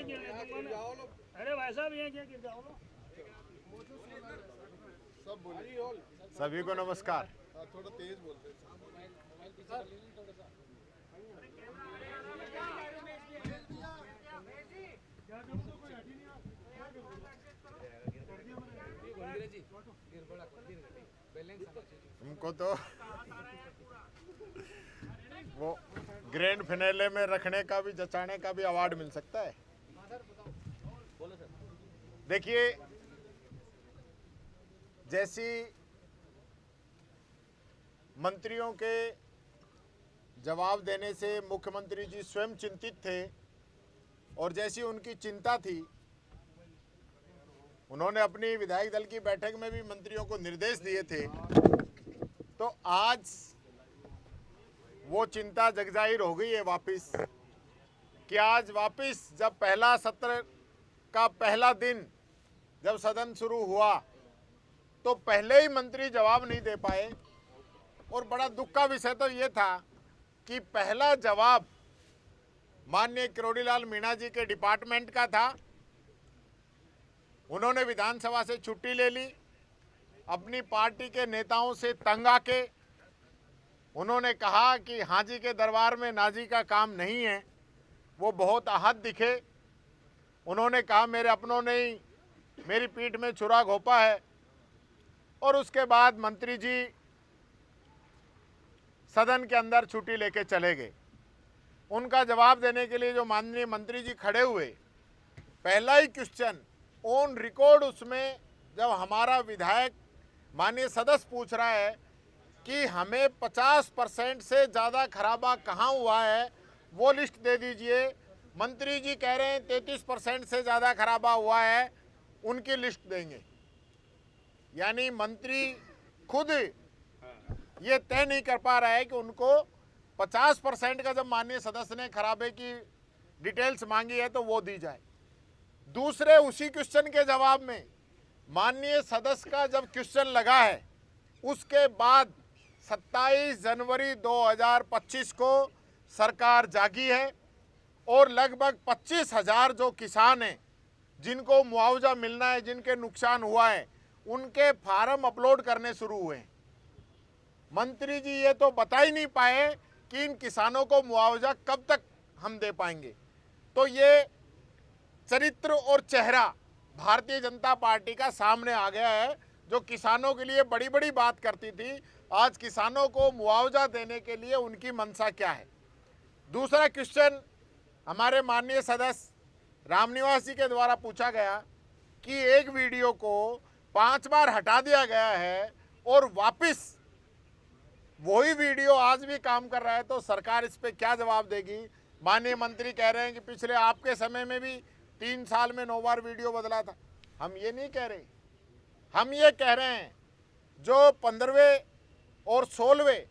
अरे भाई साहब ये क्या गिर जाओ। सभी को नमस्कार। थोड़ा तेज बोलते हमको तो वो ग्रैंड फिनाले में रखने का भी, जचाने का भी अवार्ड मिल सकता है। देखिए, जैसी मंत्रियों के जवाब देने से मुख्यमंत्री जी स्वयं चिंतित थे और जैसी उनकी चिंता थी, उन्होंने अपनी विधायक दल की बैठक में भी मंत्रियों को निर्देश दिए थे। तो आज वो चिंता जगजाहिर हो गई है वापस, कि आज वापस जब पहला सत्र का पहला दिन जब सदन शुरू हुआ तो पहले ही मंत्री जवाब नहीं दे पाए। और बड़ा दुख का विषय तो ये था कि पहला जवाब माननीय किरोड़ीलाल मीणा जी के डिपार्टमेंट का था। उन्होंने विधानसभा से छुट्टी ले ली, अपनी पार्टी के नेताओं से तंग आके उन्होंने कहा कि हाजी के दरबार में नाजी का काम नहीं है। वो बहुत आहत दिखे। उन्होंने कहा मेरे अपनों ने ही मेरी पीठ में छुरा घोंपा है। और उसके बाद मंत्री जी सदन के अंदर छुट्टी लेके चले गए। उनका जवाब देने के लिए जो माननीय मंत्री जी खड़े हुए, पहला ही क्वेश्चन ऑन रिकॉर्ड, उसमें जब हमारा विधायक माननीय सदस्य पूछ रहा है कि हमें 50% से ज़्यादा खराबा कहाँ हुआ है वो लिस्ट दे दीजिए, मंत्री जी कह रहे हैं 33% से ज़्यादा खराबा हुआ है, उनकी लिस्ट देंगे। यानी मंत्री खुद ये तय नहीं कर पा रहा है कि उनको 50% का, जब माननीय सदस्य ने खराबे की डिटेल्स मांगी है तो वो दी जाए। दूसरे उसी क्वेश्चन के जवाब में माननीय सदस्य का जब क्वेश्चन लगा है, उसके बाद 27 जनवरी 2025 को सरकार जागी है और लगभग 25,000 जो किसान हैं जिनको मुआवजा मिलना है, जिनके नुकसान हुआ है, उनके फार्म अपलोड करने शुरू हुए हैं। मंत्री जी ये तो बता ही नहीं पाए कि इन किसानों को मुआवजा कब तक हम दे पाएंगे। तो ये चरित्र और चेहरा भारतीय जनता पार्टी का सामने आ गया है, जो किसानों के लिए बड़ी बड़ी बात करती थी, आज किसानों को मुआवजा देने के लिए उनकी मंशा क्या है। दूसरा क्वेश्चन हमारे माननीय सदस्य रामनिवास जी के द्वारा पूछा गया कि एक वीडियो को 5 बार हटा दिया गया है और वापस वही वीडियो आज भी काम कर रहा है, तो सरकार इस पे क्या जवाब देगी। माननीय मंत्री कह रहे हैं कि पिछले आपके समय में भी 3 साल में 9 बार वीडियो बदला था। हम ये नहीं कह रहे, हम ये कह रहे हैं जो 15वें और 16वें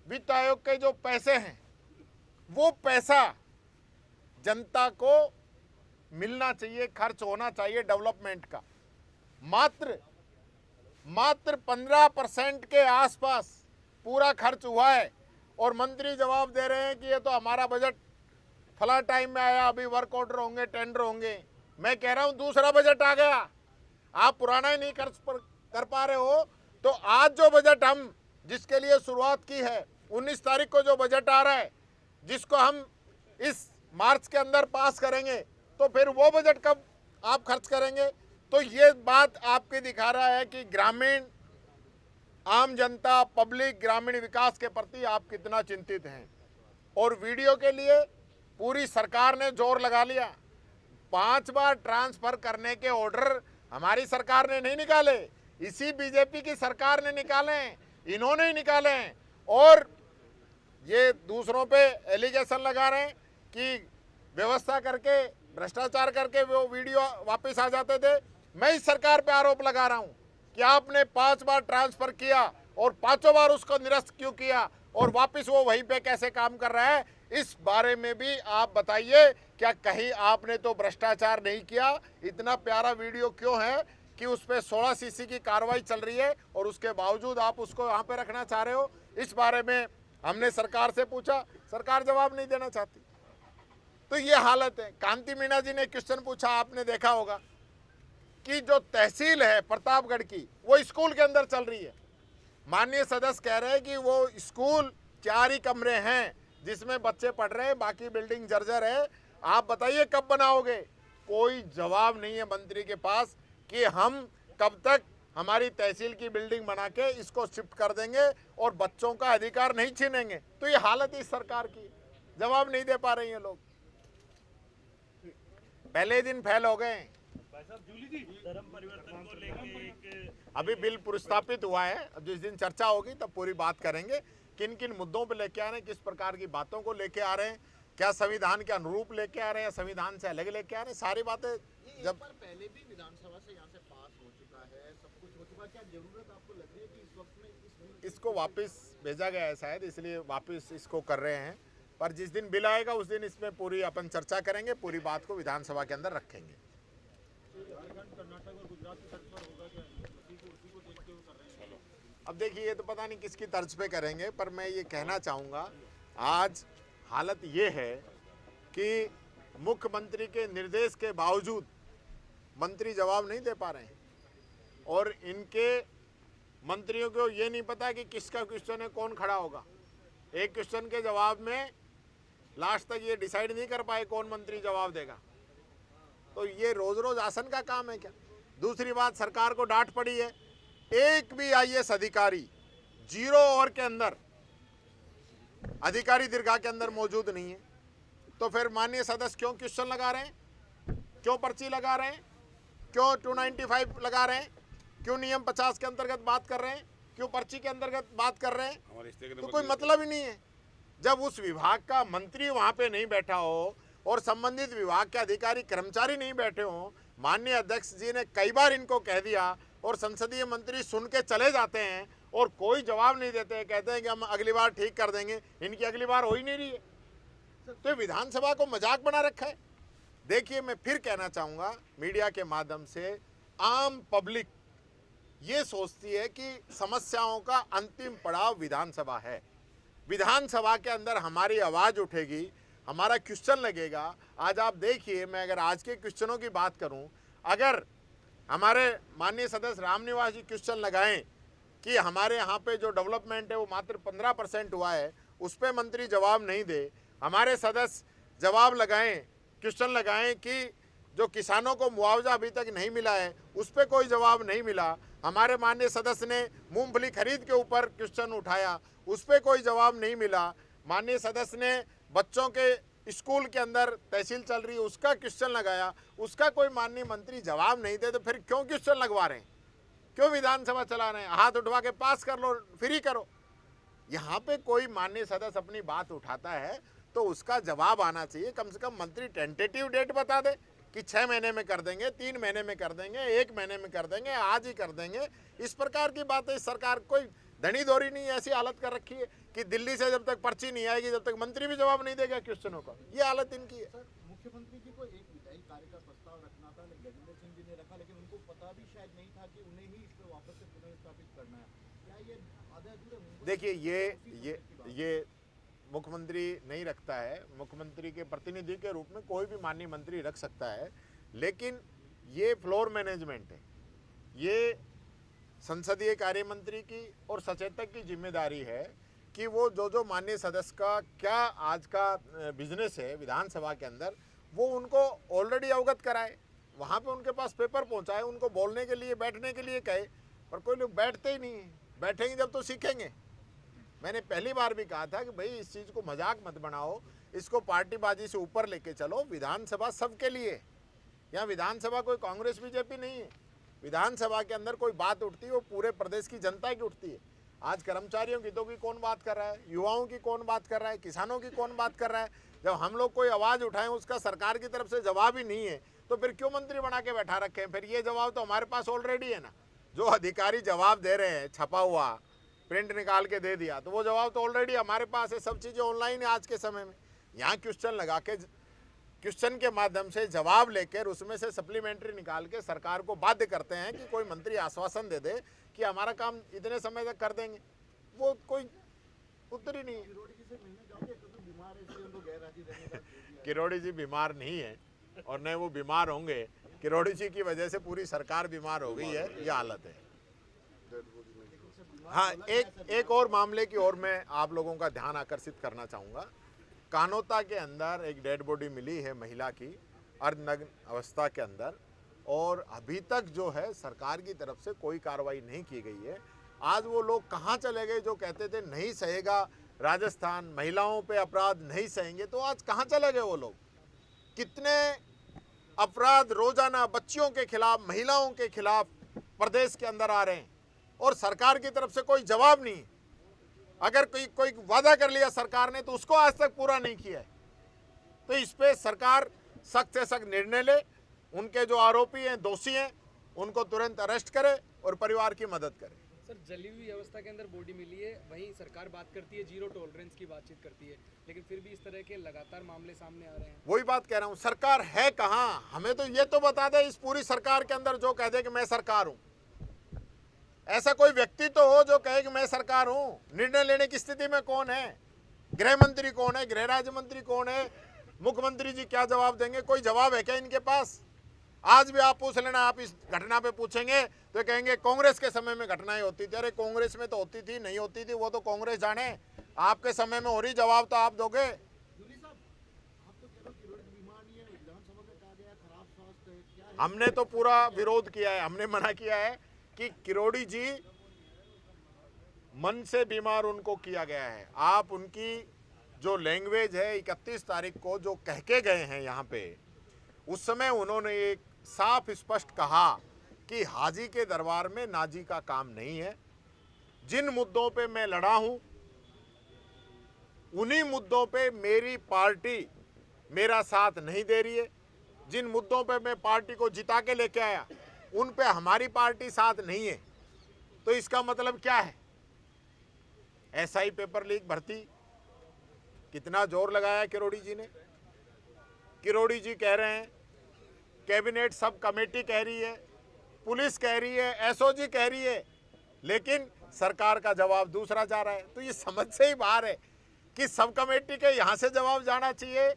वित्त आयोग के जो पैसे हैं, वो पैसा जनता को मिलना चाहिए, खर्च होना चाहिए डेवलपमेंट का। मात्र 15% के आसपास पूरा खर्च हुआ है और मंत्री जवाब दे रहे हैं कि ये तो हमारा बजट फला टाइम में आया, अभी वर्क ऑर्डर होंगे, टेंडर होंगे। मैं कह रहा हूं दूसरा बजट आ गया, आप पुराना ही नहीं कर पा रहे हो। तो आज जो बजट हम जिसके लिए शुरुआत की है, 19 तारीख को जो बजट आ रहा है, जिसको हम इस मार्च के अंदर पास करेंगे, तो फिर वो बजट कब आप खर्च करेंगे। तो ये बात आपके दिखा रहा है कि ग्रामीण आम जनता, पब्लिक, ग्रामीण विकास के प्रति आप कितना चिंतित हैं। और वीडियो के लिए पूरी सरकार ने जोर लगा लिया। 5 बार ट्रांसफर करने के ऑर्डर हमारी सरकार ने नहीं निकाले, इसी बीजेपी की सरकार ने निकाले हैं, इन्होंने ही निकाले हैं। और ये दूसरों पे एलिगेशन लगा रहे हैं कि व्यवस्था करके, भ्रष्टाचार करके वो वीडियो वापस आ जाते थे। मैं इस सरकार पे आरोप लगा रहा हूं कि आपने 5 बार ट्रांसफर किया और 5 बार उसको निरस्त क्यों किया और वापस वो वहीं पे कैसे काम कर रहा है, इस बारे में भी आप बताइए। क्या कहीं आपने तो भ्रष्टाचार नहीं किया? इतना प्यारा वीडियो क्यों है कि उस पर 16 सीसी की कार्रवाई चल रही है और उसके बावजूद आप उसको वहाँ पे रखना चाह रहे हो? इस बारे में हमने सरकार से पूछा, सरकार जवाब नहीं देना चाहती। तो ये हालत है। कांति मीणा जी ने क्वेश्चन पूछा, आपने देखा होगा कि जो तहसील है प्रतापगढ़ की वो स्कूल के अंदर चल रही है। माननीय सदस्य कह रहे हैं कि वो स्कूल 4 ही कमरे हैं जिसमें बच्चे पढ़ रहे हैं, बाकी बिल्डिंग जर्जर है। आप बताइए कब बनाओगे? कोई जवाब नहीं है मंत्री के पास कि हम कब तक हमारी तहसील की बिल्डिंग बना के इसको शिफ्ट कर देंगे और बच्चों का अधिकार नहीं छीनेंगे। तो ये हालत इस सरकार की, जवाब नहीं दे पा रही हैं लोग। पहले दिन फेल हो गए। धर्म परिवर्तन को लेके अभी बिल प्रस्तापित हुआ है, अब जिस दिन चर्चा होगी तब पूरी बात करेंगे किन किन मुद्दों पे लेके आ रहे हैं, किस प्रकार की बातों को लेके आ रहे हैं, क्या संविधान के अनुरूप लेके आ रहे हैं, संविधान से अलग लेके आ रहे हैं, सारी बातें। जब पहले भी विधानसभा से यहाँ से पास हो चुका है, सब कुछ हो चुका है, क्या जरूरत आपको लग रही है कि इस वक्त में इसको वापस भेजा गया है शायद, इसलिए वापस इसको कर रहे हैं। पर जिस दिन बिल आएगा उस दिन इसमें पूरी अपन चर्चा करेंगे, पूरी बात को विधानसभा के अंदर रखेंगे। कर्नाटक और गुजरात की तर्ज पर होगा क्या? उसी को देखते हुए कर रहे हैं। अब देखिए, ये तो पता नहीं किसकी तर्ज पे करेंगे, पर मैं ये कहना चाहूँगा आज हालत ये है कि मुख्यमंत्री के निर्देश के बावजूद मंत्री जवाब नहीं दे पा रहे हैं और इनके मंत्रियों को ये नहीं पता कि किसका क्वेश्चन है, कौन खड़ा होगा। एक क्वेश्चन के जवाब में लास्ट तक ये डिसाइड नहीं कर पाए कौन मंत्री जवाब देगा। तो ये रोज रोज आसन का काम है क्या? दूसरी बात, सरकार को डांट पड़ी है, एक भी आईएएस अधिकारी 0 आवर के अंदर अधिकारी दीर्घा के अंदर मौजूद नहीं है। तो फिर माननीय सदस्य क्यों क्वेश्चन लगा रहे हैं, क्यों पर्ची लगा रहे हैं, क्यों 295 लगा रहे हैं, क्यों नियम 50 के अंतर्गत बात कर रहे हैं, क्यों पर्ची के अंतर्गत बात कर रहे हैं? तो कोई मतलब ही नहीं है। जब उस विभाग का मंत्री वहां पे नहीं बैठा हो और संबंधित विभाग के अधिकारी कर्मचारी नहीं बैठे हो, माननीय अध्यक्ष जी ने कई बार इनको कह दिया और संसदीय मंत्री सुन के चले जाते हैं और कोई जवाब नहीं देते हैं, कहते हैं कि हम अगली बार ठीक कर देंगे। इनकी अगली बार हो ही नहीं रही है। तो विधानसभा को मजाक बना रखा है। देखिए, मैं फिर कहना चाहूँगा मीडिया के माध्यम से, आम पब्लिक ये सोचती है कि समस्याओं का अंतिम पड़ाव विधानसभा है। विधानसभा के अंदर हमारी आवाज़ उठेगी, हमारा क्वेश्चन लगेगा। आज आप देखिए, मैं अगर आज के क्वेश्चनों की बात करूं, अगर हमारे माननीय सदस्य रामनिवास जी क्वेश्चन लगाएं कि हमारे यहाँ पे जो डेवलपमेंट है वो मात्र 15% हुआ है, उस पर मंत्री जवाब नहीं दे, हमारे सदस्य जवाब लगाएं, क्वेश्चन लगाएं कि जो किसानों को मुआवजा अभी तक नहीं मिला है उस पर कोई जवाब नहीं मिला, हमारे माननीय सदस्य ने मूंगफली खरीद के ऊपर क्वेश्चन उठाया, उस पर कोई जवाब नहीं मिला, माननीय सदस्य ने बच्चों के स्कूल के अंदर तहसील चल रही है उसका क्वेश्चन लगाया, उसका कोई माननीय मंत्री जवाब नहीं दे, तो फिर क्यों क्वेश्चन लगवा रहे हैं, क्यों विधानसभा चला रहे हैं? हाथ उठवा के पास कर लो, फ्री करो। यहाँ पे कोई माननीय सदस्य अपनी बात उठाता है तो उसका जवाब आना चाहिए। कम से कम मंत्री टेंटेटिव डेट बता दे कि 6 महीने में कर देंगे, 3 महीने में कर देंगे, 1 महीने में कर देंगे, आज ही कर देंगे। इस प्रकार की बातें इस सरकार कोई धनी धोरी नहीं ऐसी हालत कर रखी है कि दिल्ली से जब तक पर्ची नहीं आएगी जब तक मंत्री भी जवाब नहीं देगा क्वेश्चनों का। ये हालत इनकी है। सर, मुख्यमंत्री जी को एक विधायी कार्य का प्रस्ताव रखना था, गजेंद्र सिंह जी ने रखा, लेकिन उनको पता भी शायद नहीं था कि उन्हें ही इस पर वापस से पुनर्स्थापित करना है। क्या ये आधे अधूरे? देखिए, ये मुख्यमंत्री नहीं रखता है। मुख्यमंत्री के प्रतिनिधि के रूप में कोई भी माननीय मंत्री रख सकता है, लेकिन ये फ्लोर मैनेजमेंट है। ये संसदीय कार्य मंत्री की और सचेतक की जिम्मेदारी है कि वो जो माननीय सदस्य का क्या आज का बिजनेस है विधानसभा के अंदर, वो उनको ऑलरेडी अवगत कराए, वहाँ पे उनके पास पेपर पहुँचाए, उनको बोलने के लिए, बैठने के लिए कहे। पर कोई लोग बैठते ही नहीं है। बैठेंगे जब तो सीखेंगे। मैंने पहली बार भी कहा था कि भाई इस चीज़ को मजाक मत बनाओ, इसको पार्टीबाजी से ऊपर लेके चलो। विधानसभा सबके लिए, यहाँ विधानसभा कोई कांग्रेस बीजेपी नहीं है। विधानसभा के अंदर कोई बात उठती है वो पूरे प्रदेश की जनता की उठती है। आज कर्मचारियों की तो की कौन बात कर रहा है, युवाओं की कौन बात कर रहा है, किसानों की कौन बात कर रहा है? जब हम लोग कोई आवाज़ उठाएं उसका सरकार की तरफ से जवाब ही नहीं है तो फिर क्यों मंत्री बना के बैठा रखे हैं? फिर ये जवाब तो हमारे पास ऑलरेडी है ना। जो अधिकारी जवाब दे रहे हैं, छपा हुआ प्रिंट निकाल के दे दिया, तो वो जवाब तो ऑलरेडी हमारे पास है। सब चीज़ें ऑनलाइन है आज के समय में। यहाँ क्वेश्चन लगा के, क्वेश्चन के माध्यम से जवाब लेकर उसमें से सप्लीमेंट्री निकाल के सरकार को बाध्य करते हैं कि कोई मंत्री आश्वासन दे दे कि हमारा काम इतने समय तक कर देंगे। वो कोई उत्तर ही नहीं है। किसी से मिलने जाओगे तो बीमार आ रहे इसलिए उनको गैर हाजिर रहने का दे दिया। किरोड़ी जी बीमार नहीं है और न वो बीमार होंगे। किरोड़ी जी की वजह से पूरी सरकार बीमार हो गई है, ये हालत है। हाँ, एक और मामले की ओर मैं आप लोगों का ध्यान आकर्षित करना चाहूँगा। कानोता के अंदर एक डेड बॉडी मिली है महिला की, अर्धनग्न अवस्था के अंदर, और अभी तक जो है सरकार की तरफ से कोई कार्रवाई नहीं की गई है। आज वो लोग कहाँ चले गए जो कहते थे नहीं सहेगा राजस्थान, महिलाओं पे अपराध नहीं सहेंगे, तो आज कहाँ चले गए वो लोग? कितने अपराध रोजाना बच्चियों के खिलाफ, महिलाओं के खिलाफ प्रदेश के अंदर आ रहे हैं और सरकार की तरफ से कोई जवाब नहीं। अगर कोई वादा कर लिया सरकार ने तो उसको आज तक पूरा नहीं किया है। तो इस पे सरकार सख्त से सख्त निर्णय ले, उनके जो आरोपी हैं, दोषी हैं, उनको तुरंत अरेस्ट करे और परिवार की मदद करे। सर, जली हुई अवस्था के अंदर बॉडी मिली है, वहीं सरकार बात करती है जीरो टॉलरेंस की बातचीत करती है, लेकिन फिर भी इस तरह के लगातार मामले सामने आ रहे हैं। वही बात कह रहा हूँ, सरकार है कहाँ? हमें तो ये तो बता दे इस पूरी सरकार के अंदर जो कह दे कि मैं सरकार हूँ। ऐसा कोई व्यक्ति तो हो जो कहे कि मैं सरकार हूँ। निर्णय लेने की स्थिति में कौन है? गृह मंत्री कौन है? गृह राज्य मंत्री कौन है? मुख्यमंत्री जी क्या जवाब देंगे? कोई जवाब है क्या इनके पास? आज भी आप पूछ लेना, आप इस घटना पे पूछेंगे तो कहेंगे कांग्रेस के समय में घटनाएं होती थी। अरे कांग्रेस में तो होती थी, नहीं होती थी वो तो कांग्रेस जाने, आपके समय में हो रही, जवाब तो आप दोगे। जूली साहब, आप तो कह रहे हो किरोड़ी जी बीमार नहीं है, विधानसभा में कहा गया खराब स्वास्थ्य है, क्या है? हमने तो पूरा विरोध किया है, हमने मना किया है कि किरोड़ी जी मन से बीमार उनको किया गया है। आप उनकी जो लैंग्वेज है 31 तारीख को जो कह के गए हैं यहाँ पे, उस समय उन्होंने एक साफ स्पष्ट कहा कि हाजी के दरबार में नाजी का काम नहीं है। जिन मुद्दों पे मैं लड़ा हूं उन्हीं मुद्दों पे मेरी पार्टी मेरा साथ नहीं दे रही है। जिन मुद्दों पे मैं पार्टी को जिता के लेके आया उन पे हमारी पार्टी साथ नहीं है। तो इसका मतलब क्या है? एसआई पेपर लीक भर्ती कितना जोर लगाया किरोड़ी जी ने। किरोड़ी जी कह रहे हैं, कैबिनेट सब कमेटी कह रही है, पुलिस कह रही है, एसओजी कह रही है, लेकिन सरकार का जवाब दूसरा जा रहा है। तो ये समझ से ही बाहर है कि सब कमेटी के यहाँ से जवाब जाना चाहिए।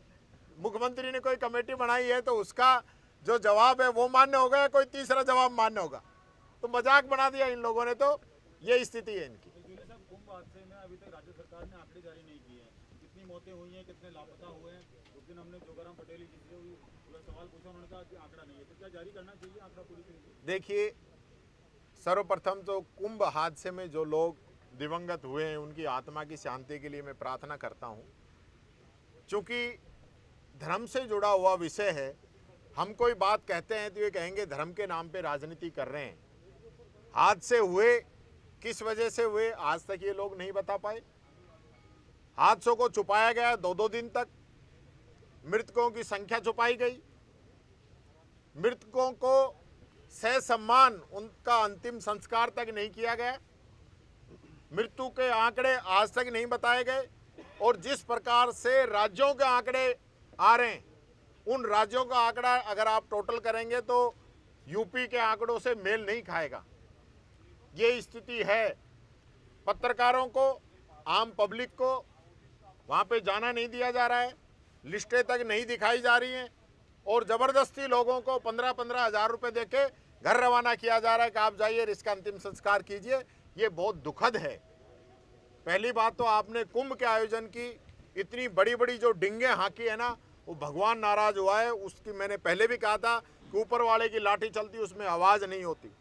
मुख्यमंत्री ने कोई कमेटी बनाई है तो उसका जो जवाब है वो मान्य होगा या कोई तीसरा जवाब मान्य होगा? तो मजाक बना दिया इन लोगों ने। तो ये स्थिति है इनकी। जूली साहब, कुंभ हादसे में अभी तक राज्य सरकार ने आंकड़े जारी नहीं किए हैं। कितनी मौतें हुई हैं, कितने लापता हुए हैं? उस दिन हमने जोगाराम पटेल जी से पूरा सवाल पूछा, उन्होंने कहा कि आंकड़ा नहीं है। तो क्या जारी करना चाहिए आंकड़ा पूरी तरीके से? देखिए, सर्वप्रथम तो कुंभ हादसे में जो लोग दिवंगत हुए हैं उनकी आत्मा की शांति के लिए मैं प्रार्थना करता हूं। क्योंकि धर्म से जुड़ा हुआ विषय है, हम कोई बात कहते हैं तो ये कहेंगे धर्म के नाम पे राजनीति कर रहे हैं। हादसे हुए किस वजह से हुए आज तक ये लोग नहीं बता पाए। हादसों को छुपाया गया 2-2 दिन तक, मृतकों की संख्या छुपाई गई, मृतकों को सह सम्मान उनका अंतिम संस्कार तक नहीं किया गया, मृत्यु के आंकड़े आज तक नहीं बताए गए। और जिस प्रकार से राज्यों के आंकड़े आ रहे हैं, उन राज्यों का आंकड़ा अगर आप टोटल करेंगे तो यूपी के आंकड़ों से मेल नहीं खाएगा। ये स्थिति है। पत्रकारों को, आम पब्लिक को वहाँ पे जाना नहीं दिया जा रहा है, लिस्टें तक नहीं दिखाई जा रही हैं और ज़बरदस्ती लोगों को 15-15 हज़ार रुपये देके घर रवाना किया जा रहा है कि आप जाइए इसका अंतिम संस्कार कीजिए। ये बहुत दुखद है। पहली बात तो आपने कुंभ के आयोजन की इतनी बड़ी बड़ी जो डिंगे हाँकी है ना, वो भगवान नाराज हुआ है। उसकी मैंने पहले भी कहा था कि ऊपर वाले की लाठी चलती उसमें आवाज़ नहीं होती।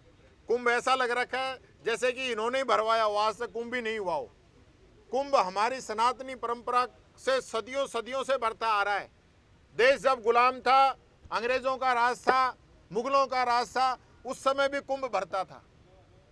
कुंभ ऐसा लग रखा है जैसे कि इन्होंने ही भरवाया हो, आज से कुंभ ही नहीं हुआ हो। कुंभ हमारी सनातनी परंपरा से सदियों सदियों से बढ़ता आ रहा है। देश जब गुलाम था, अंग्रेजों का राज था, मुगलों का राज था, उस समय भी कुंभ भरता था।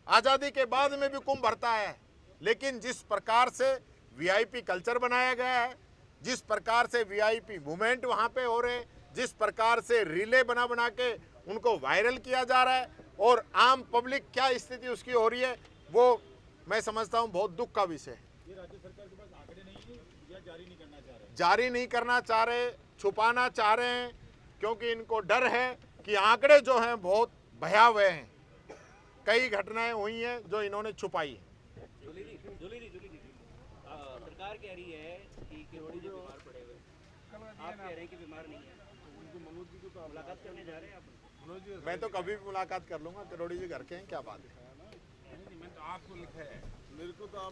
आज़ादी के बाद में भी कुंभ भरता है। लेकिन जिस प्रकार से वीआईपी कल्चर बनाया गया है, जिस प्रकार से वीआईपी मूवमेंट वहाँ पे हो रहे हैं, जिस प्रकार से रीले बना बना के उनको वायरल किया जा रहा है और आम पब्लिक क्या स्थिति उसकी हो रही है, वो मैं समझता हूँ बहुत दुख का विषय है। ये राज्य सरकार के पास आंकड़े नहीं है या जारी नहीं करना चाह रहे? जारी नहीं करना चाह रहे, छुपाना चाह रहे हैं, क्योंकि इनको डर है कि आंकड़े जो हैं बहुत भयावह हैं। कई घटनाएं हुई हैं जो इन्होंने छुपाई है। जूली जी, सरकार कह रही है कि किरोड़ी जी बीमार पड़े हुए आप कह रहे हैं कि बीमार नहीं है मुलाकात करने जा रहे हैं आप मैं तो कभी भी मुलाकात कर लूंगा। किरोड़ी जी घर के हैं, क्या बात है। नहीं, मैं तो आपको लिखा है, मेरे को तो आप